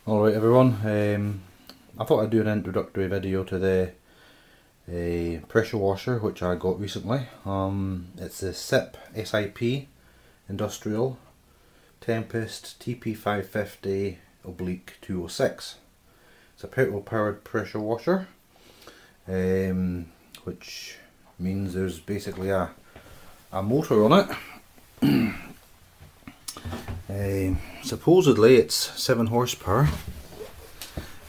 Alright everyone, I thought I'd do an introductory video to the pressure washer which I got recently. It's the SIP Industrial Tempest TP550 /206. It's a petrol powered pressure washer, which means there's basically a motor on it. Supposedly it's 7 horsepower.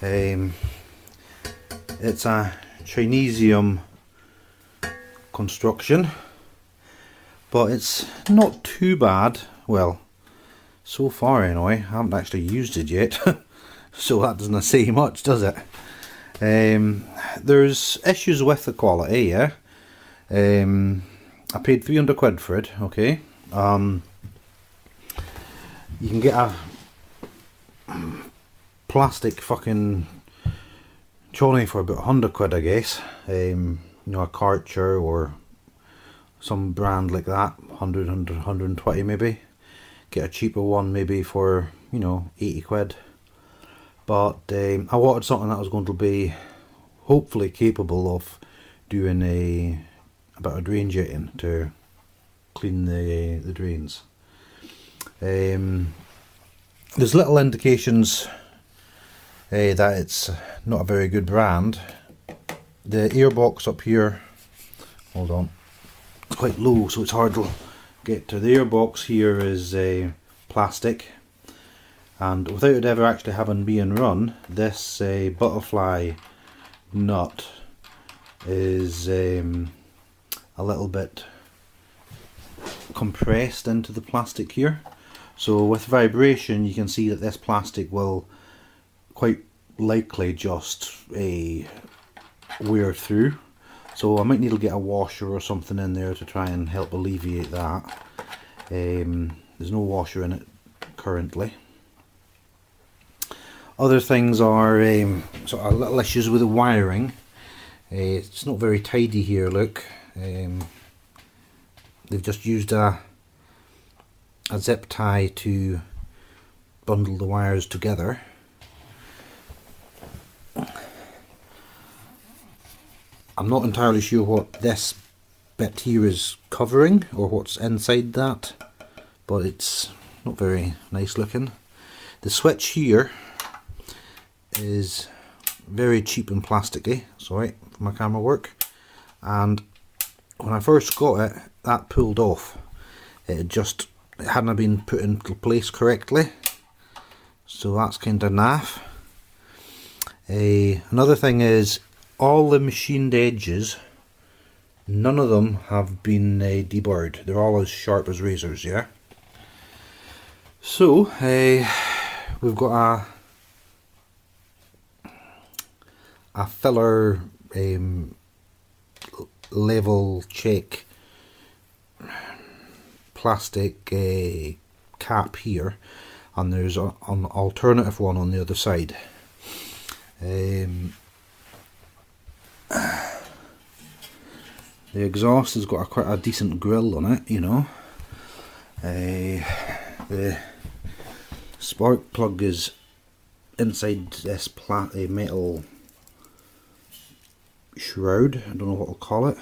It's a Chinesium construction, but it's not too bad. Well, so far anyway. I haven't actually used it yet, so that doesn't say much, does it? There's issues with the quality, yeah. I paid 300 quid for it, okay. You can get a plastic fucking trolley for about 100 quid, I guess. You know, a Karcher or some brand like that, 100, 120 maybe. Get a cheaper one maybe for, you know, 80 quid. But I wanted something that was going to be hopefully capable of doing a bit of drain jetting to clean the drains. There's little indications that it's not a very good brand. The airbox up here, hold on, it's quite low so it's hard to get to. The airbox here is plastic, and without it ever actually having been run, this butterfly nut is a little bit compressed into the plastic here. So with vibration you can see that this plastic will quite likely just wear through. So I might need to get a washer or something in there to try and help alleviate that. There's no washer in it currently. Other things are sort of little issues with the wiring. It's not very tidy here, look. They've just used a zip tie to bundle the wires together. I'm not entirely sure what this bit here is covering or what's inside that, but it's not very nice looking. The switch here is very cheap and plasticky, sorry for my camera work, and when I first got it, that pulled off. It hadn't been put into place correctly, so that's kind of naff. Another thing is, all the machined edges, none of them have been deburred. They're all as sharp as razors, yeah. So we've got a filler level check plastic cap here, and there's an alternative one on the other side. The exhaust has got quite a decent grill on it, you know. The spark plug is inside this metal shroud, I don't know what I'll call it,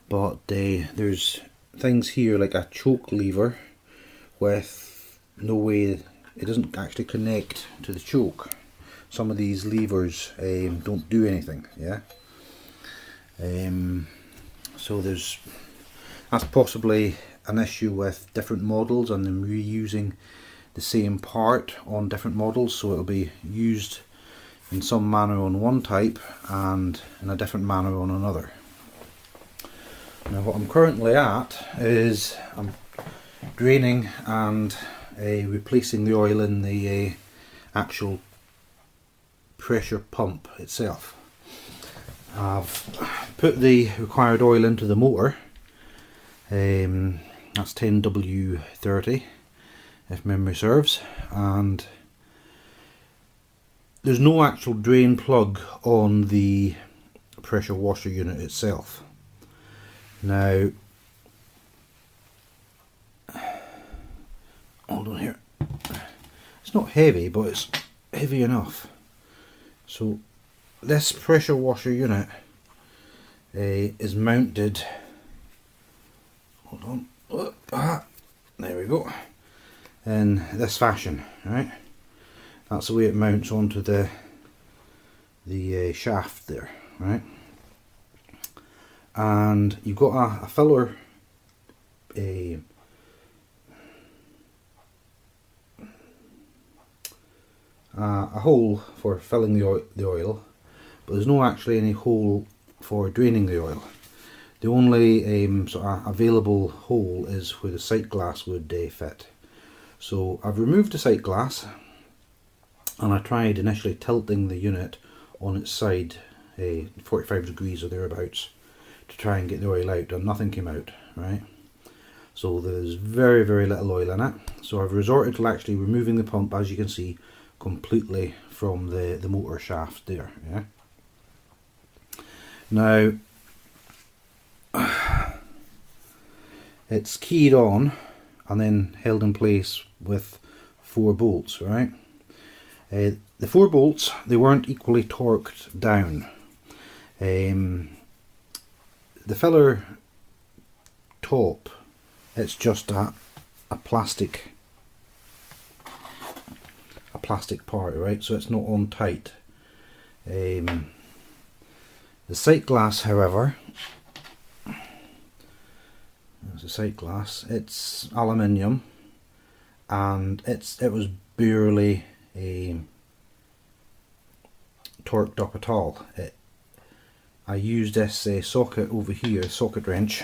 but there's things here like a choke lever with no way, it doesn't actually connect to the choke. Some of these levers don't do anything, yeah. So that's possibly an issue with different models and them reusing the same part on different models, so it'll be used in some manner on one type and in a different manner on another. Now what I'm currently at is I'm draining and replacing the oil in the actual pressure pump itself. I've put the required oil into the motor. That's 10W30 if memory serves, and there's no actual drain plug on the pressure washer unit itself. Now, hold on here. It's not heavy, but it's heavy enough. So this pressure washer unit is mounted, hold on, there we go, in this fashion, right? That's the way it mounts onto the shaft there, right? And you've got a filler, a hole for filling the oil, but there's no actually any hole for draining the oil. The only sort of available hole is where the sight glass would fit. So I've removed the sight glass, and I tried initially tilting the unit on its side 45 degrees or thereabouts to try and get the oil out, and nothing came out, right? So there's very, very little oil in it. So I've resorted to actually removing the pump, as you can see, completely from the motor shaft there. Yeah. Now it's keyed on and then held in place with 4 bolts, right? The 4 bolts, they weren't equally torqued down. The filler top, it's just a plastic part, right? So it's not on tight. The sight glass, however, there's a sight glass. It's aluminium, and it was barely torqued up at all. I used this socket over here, socket wrench,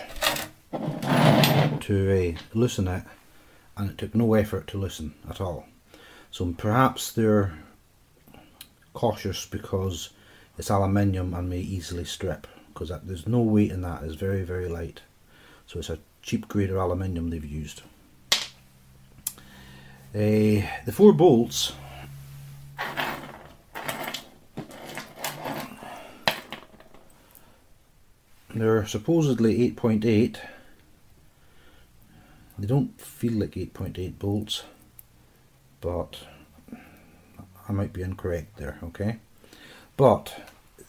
to loosen it, and it took no effort to loosen at all. So perhaps they're cautious because it's aluminium and may easily strip, because there's no weight in that. It's very, very light. So it's a cheap grade of aluminium they've used. The 4 bolts, they're supposedly 8.8. They don't feel like 8.8 bolts, but I might be incorrect there, okay? But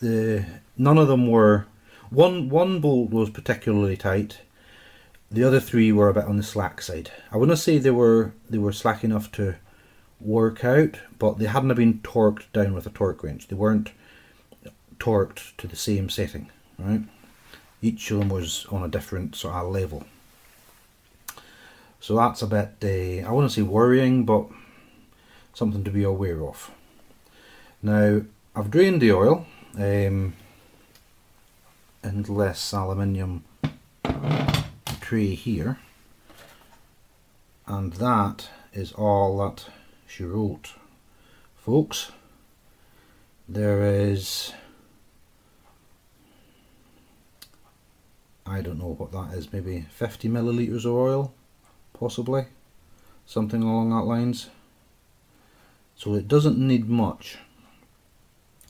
none of them were, one bolt was particularly tight. The other 3 were a bit on the slack side. I wouldn't say they were slack enough to work out, but they hadn't been torqued down with a torque wrench. They weren't torqued to the same setting, right? Each of them was on a different sort of level. So that's a bit, I wouldn't say worrying, but something to be aware of. Now, I've drained the oil into this aluminium tray here, and that is all that she wrote, folks. There is, I don't know what that is, maybe 50 millilitres of oil, possibly, something along that lines. So it doesn't need much.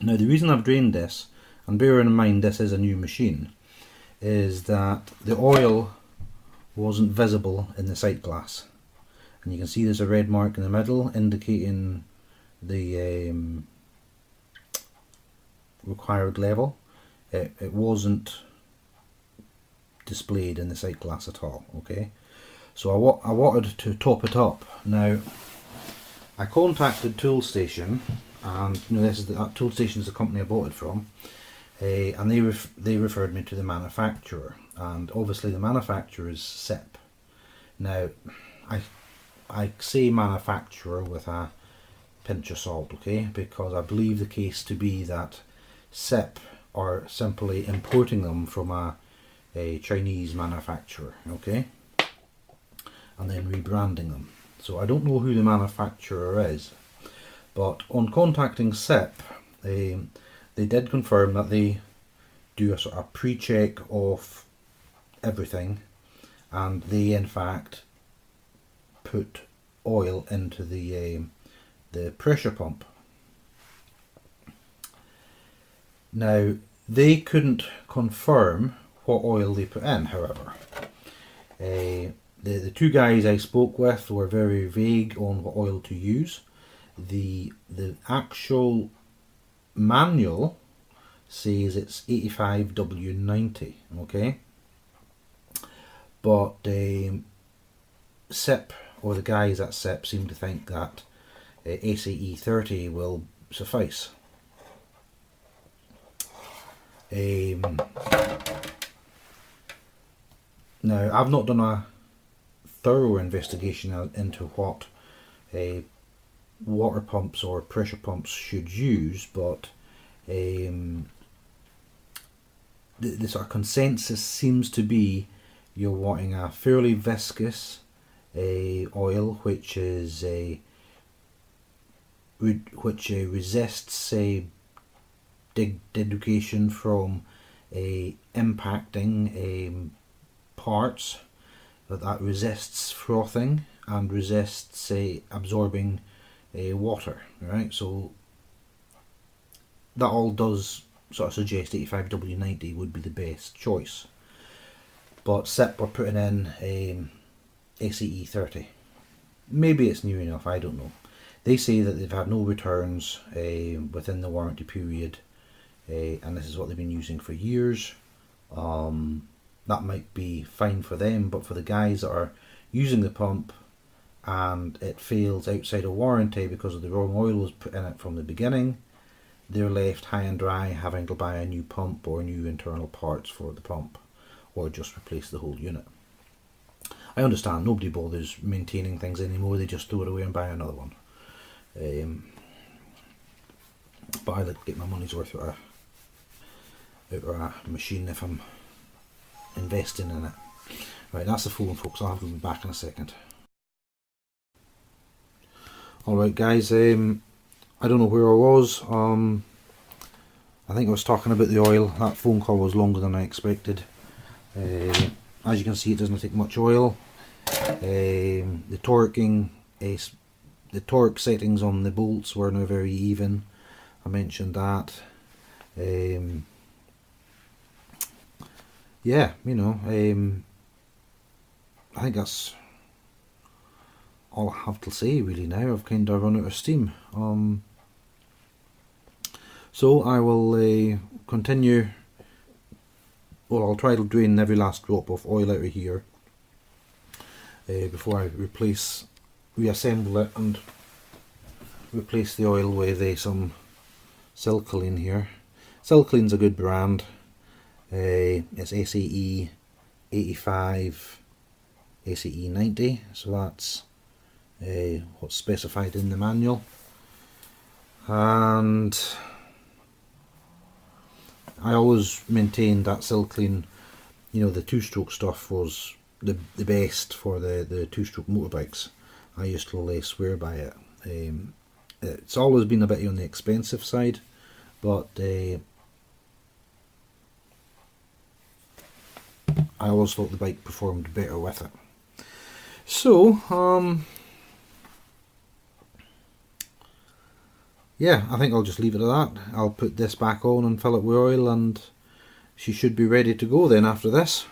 Now the reason I've drained this, and bearing in mind this is a new machine, is that the oil wasn't visible in the sight glass, and you can see there's a red mark in the middle indicating the required level. It wasn't displayed in the sight glass at all, okay? So I wanted to top it up. Now I contacted Toolstation, and you know, that Toolstation is the company I bought it from, and they referred me to the manufacturer, and obviously the manufacturer is SIP. Now I say manufacturer with a pinch of salt, okay, because I believe the case to be that SIP are simply importing them from a Chinese manufacturer, okay, and then rebranding them. So I don't know who the manufacturer is, but on contacting SIP, they did confirm that they do a sort of pre-check of everything, and they in fact put oil into the pressure pump. Now they couldn't confirm what oil they put in, however. The 2 guys I spoke with were very vague on what oil to use. the actual manual says it's 85W90, okay, but SIP, or the guys at SIP, seem to think that SAE 30 will suffice. Now, I've not done a thorough investigation into what water pumps or pressure pumps should use, but the sort of consensus seems to be you're wanting a fairly viscous oil which resists degradation from impacting parts, that resists frothing and resists absorbing water, right? So that all does sort of suggest 85W90 would be the best choice. But SIP are putting in SAE 30. Maybe it's new enough, I don't know. They say that they've had no returns within the warranty period, and this is what they've been using for years. That might be fine for them, but for the guys that are using the pump and it fails outside of warranty because of the wrong oil was put in it from the beginning, they're left high and dry, having to buy a new pump or new internal parts for the pump, or just replace the whole unit. I understand nobody bothers maintaining things anymore, they just throw it away and buy another one. But I like to get my money's worth out of a machine if I'm investing in it. Right, that's the phone, folks. I'll have to be back in a second. Alright guys, I don't know where I was. I think I was talking about the oil. That phone call was longer than I expected. As you can see, it doesn't take much oil. The torque settings on the bolts were now very even. I mentioned that. Yeah, you know, I think that's all I have to say really now. I've kind of run out of steam. So I will continue. Well, I'll try to drain every last drop of oil out of here before I reassemble it and replace the oil with some Silcoline here. Silcoline's a good brand. It's SAE 85, SAE 90, so that's what's specified in the manual. And I always maintained that Silcoline, you know, the two-stroke stuff was the best for the two-stroke motorbikes. I used to swear by it. It's always been a bit on the expensive side, but I always thought the bike performed better with it. So, yeah, I think I'll just leave it at that. I'll put this back on and fill it with oil, and she should be ready to go then after this.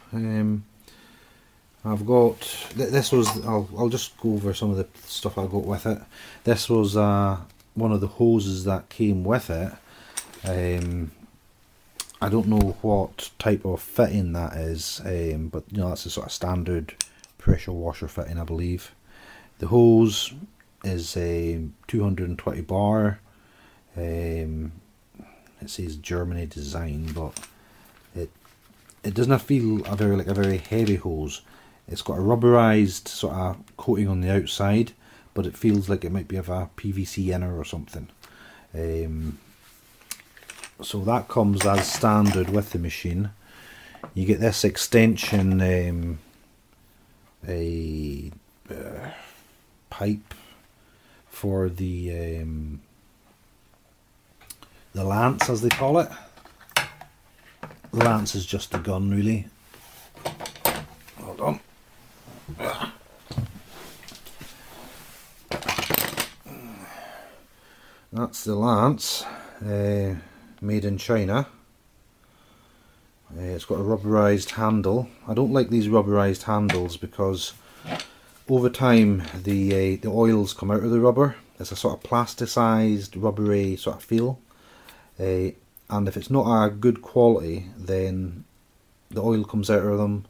I've got, this was, I'll just go over some of the stuff I got with it. This was one of the hoses that came with it. I don't know what type of fitting that is, but you know, that's a sort of standard pressure washer fitting, I believe. The hose is a 220 bar. It says Germany design, but it doesn't feel a very heavy hose. It's got a rubberized sort of coating on the outside, but it feels like it might be of a PVC inner or something. So that comes as standard with the machine. You get this extension pipe for the lance, as they call it. The lance is just the gun, really. Hold on. That's the lance, made in China. It's got a rubberized handle. I don't like these rubberized handles because over time the oils come out of the rubber, it's a sort of plasticized, rubbery sort of feel. And if it's not a good quality, then the oil comes out of them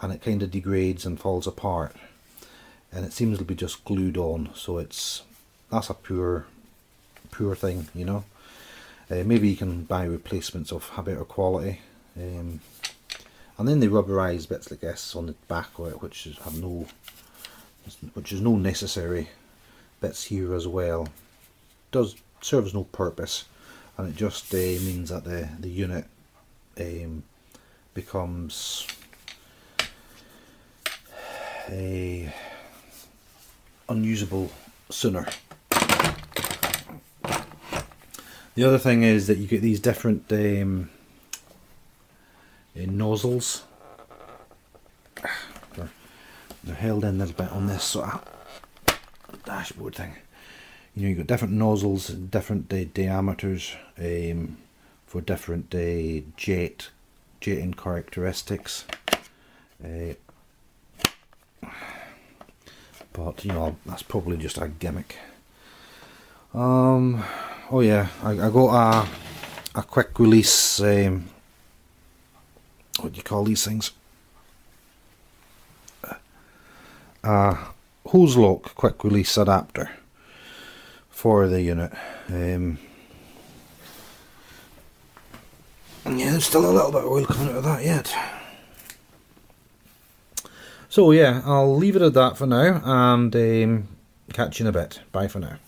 and it kind of degrades and falls apart, and it seems to be just glued on. So that's a poor thing, you know. Maybe you can buy replacements of a better quality, and then the rubberized bits like this on the back of it, which is no necessary bits here as well, serves no purpose, and it just means that the unit becomes unusable sooner. The other thing is that you get these different nozzles. They're held in a little bit on this sort of dashboard thing. You know, you've got different nozzles, different diameters for different jetting characteristics. But you know, that's probably just a gimmick. Oh yeah, I got a quick release. What do you call these things? Hose lock quick release adapter for the unit. And yeah, there's still a little bit of oil coming out of that yet. So yeah, I'll leave it at that for now, and catch you in a bit. Bye for now.